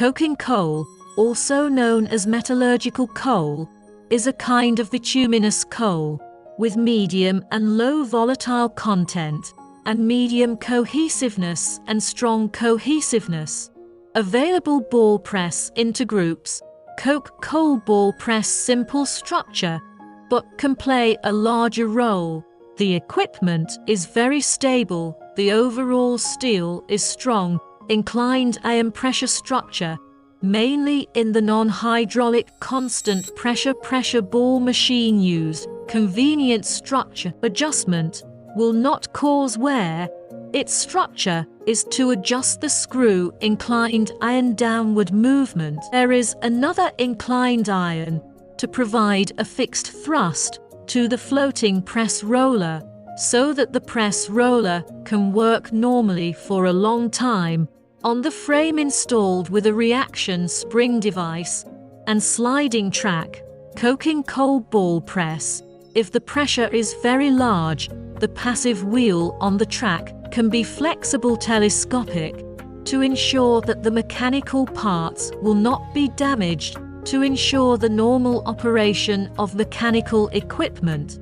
Coking coal, also known as metallurgical coal, is a kind of bituminous coal with medium and low volatile content and medium cohesiveness and strong cohesiveness. Available ball press into groups. Coke coal ball press simple structure, but can play a larger role. The equipment is very stable. The overall steel is strong, inclined iron pressure structure, mainly in the non-hydraulic constant pressure ball machine used. Convenient structure adjustment will not cause wear. Its structure is to adjust the screw inclined iron downward movement. There is another inclined iron to provide a fixed thrust to the floating press roller so that the press roller can work normally for a long time on the frame installed with a reaction spring device and sliding track. Coking coal ball press. If the pressure is very large, the passive wheel on the track can be flexible telescopic to ensure that the mechanical parts will not be damaged to ensure the normal operation of mechanical equipment.